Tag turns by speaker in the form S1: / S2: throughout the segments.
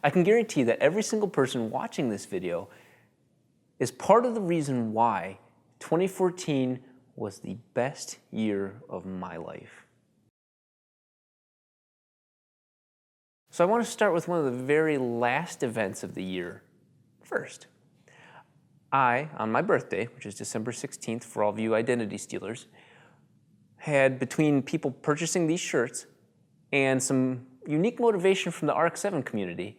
S1: I can guarantee that every single person watching this video is part of the reason why 2014 was the best year of my life. So I want to start with one of the very last events of the year first. I, on my birthday, which is December 16th for all of you identity stealers, had, between people purchasing these shirts and some unique motivation from the RX-7 community,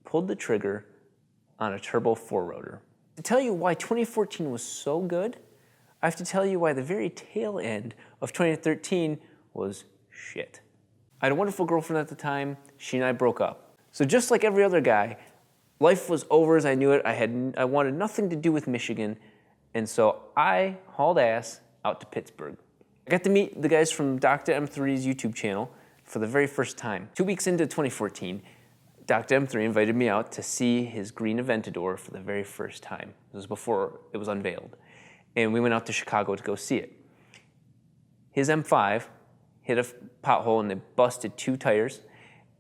S1: pulled the trigger on a turbo four-rotor. To tell you why 2014 was so good, I have to tell you why the very tail end of 2013 was shit. I had a wonderful girlfriend at the time. She and I broke up. So just like every other guy, life was over as I knew it. I wanted nothing to do with Michigan, and so I hauled ass out to Pittsburgh. I got to meet the guys from Dr. M3's YouTube channel for the very first time. 2 weeks into 2014, Dr. M3 invited me out to see his green Aventador for the very first time. It was before it was unveiled. And we went out to Chicago to go see it. His M5 hit a pothole and they busted 2 tires,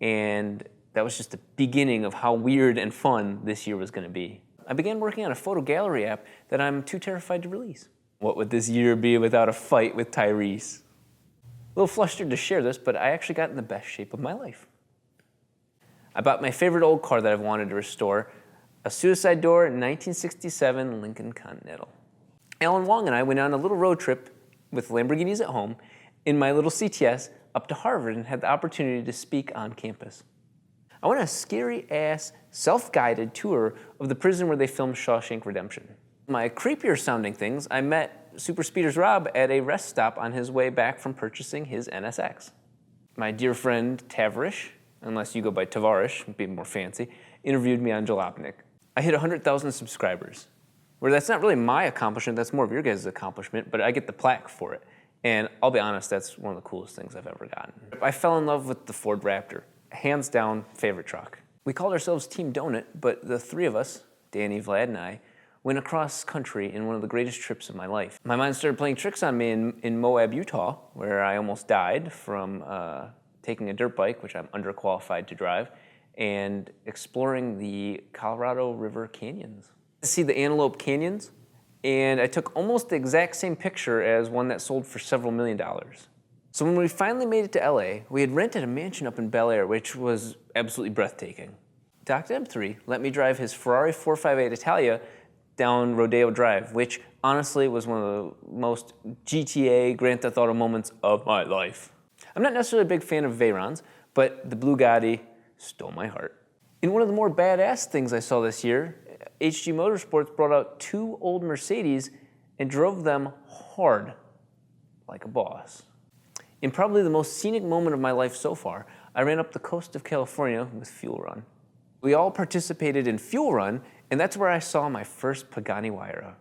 S1: and that was just the beginning of how weird and fun this year was going to be. I began working on a photo gallery app that I'm too terrified to release. What would this year be without a fight with Tyrese? A little flustered to share this, but I actually got in the best shape of my life. I bought my favorite old car that I've wanted to restore, a suicide door 1967 Lincoln Continental. Alan Wong and I went on a little road trip with Lamborghinis at home in my little CTS up to Harvard and had the opportunity to speak on campus. I went on a scary-ass, self-guided tour of the prison where they filmed Shawshank Redemption. My creepier sounding things, I met Super Speeders Rob at a rest stop on his way back from purchasing his NSX. My dear friend Tavarish, unless you go by Tavarish, be more fancy, interviewed me on Jalopnik. I hit 100,000 subscribers, where that's not really my accomplishment, that's more of your guys' accomplishment, but I get the plaque for it. And I'll be honest, that's one of the coolest things I've ever gotten. I fell in love with the Ford Raptor, hands down favorite truck. We called ourselves Team Donut, but the 3 of us, Danny, Vlad, and I, went across country in one of the greatest trips of my life. My mind started playing tricks on me in Moab, Utah, where I almost died from taking a dirt bike, which I'm underqualified to drive, and exploring the Colorado River canyons. To see the Antelope Canyons, and I took almost the exact same picture as one that sold for several $1 million. So when we finally made it to LA, we had rented a mansion up in Bel Air, which was absolutely breathtaking. Dr. M3 let me drive his Ferrari 458 Italia down Rodeo Drive, which honestly was one of the most GTA Grand Theft Auto moments of my life. I'm not necessarily a big fan of Veyrons, but the Blue Gotti stole my heart. In one of the more badass things I saw this year, HG Motorsports brought out 2 old Mercedes and drove them hard, like a boss. In probably the most scenic moment of my life so far, I ran up the coast of California with Fuel Run. We all participated in Fuel Run, and that's where I saw my first Pagani Huayra.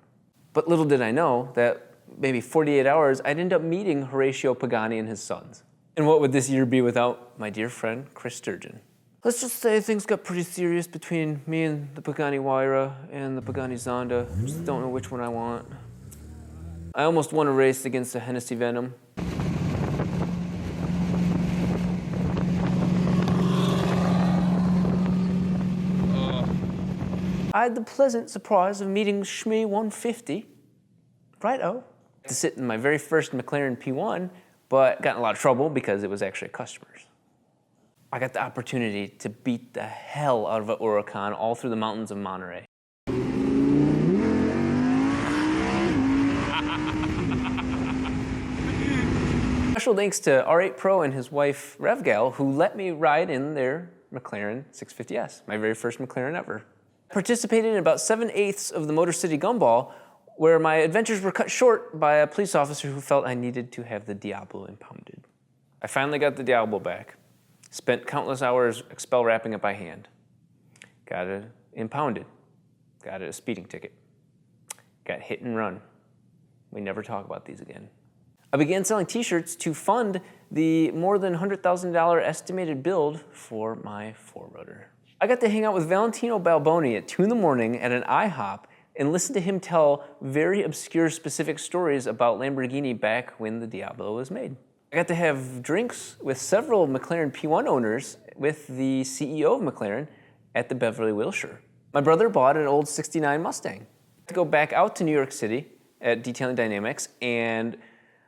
S1: But little did I know that maybe 48 hours, I'd end up meeting Horatio Pagani and his sons. And what would this year be without my dear friend, Chris Sturgeon? Let's just say things got pretty serious between me and the Pagani Huayra and the Pagani Zonda. I just don't know which one I want. I almost won a race against the Hennessy Venom. I had the pleasant surprise of meeting Shmee 150, right-o, to sit in my very first McLaren P1, but got in a lot of trouble because it was actually a customer's. I got the opportunity to beat the hell out of an Huracan all through the mountains of Monterey. Special thanks to R8 Pro and his wife Revgal, who let me ride in their McLaren 650S, my very first McLaren ever. I participated in about 7/8 of the Motor City Gumball, where my adventures were cut short by a police officer who felt I needed to have the Diablo impounded. I finally got the Diablo back. Spent countless hours expel wrapping it by hand. Got it impounded. Got it a speeding ticket. Got hit and run. We never talk about these again. I began selling t-shirts to fund the more than $100,000 estimated build for my 4-rotor. I got to hang out with Valentino Balboni at 2 in the morning at an IHOP and listen to him tell very obscure specific stories about Lamborghini back when the Diablo was made. I got to have drinks with several McLaren P1 owners with the CEO of McLaren, at the Beverly Wilshire. My brother bought an old '69 Mustang. To go back out to New York City at Detailing Dynamics and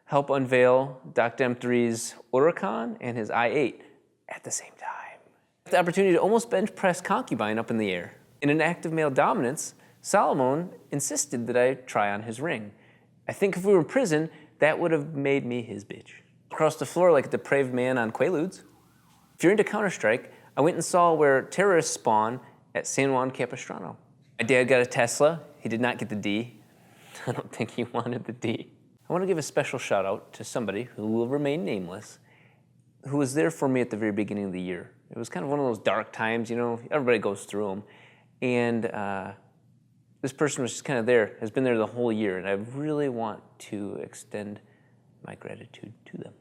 S1: help unveil Dr. M3's Huracan and his i8 at the same time. The opportunity to almost bench press Concubine up in the air. In an act of male dominance, Solomon insisted that I try on his ring. I think if we were in prison, that would have made me his bitch. Across the floor like a depraved man on Quaaludes. If you're into Counter-Strike, I went and saw where terrorists spawn at San Juan Capistrano. My dad got a Tesla. He did not get the D. I don't think he wanted the D. I want to give a special shout out to somebody who will remain nameless, who was there for me at the very beginning of the year. It was kind of one of those dark times, you know, everybody goes through them. And this person was just kind of there, has been there the whole year, and I really want to extend my gratitude to them.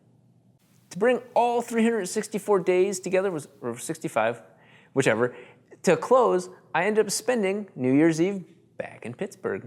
S1: To bring all 364 days together, or 65, whichever, to a close, I ended up spending New Year's Eve back in Pittsburgh.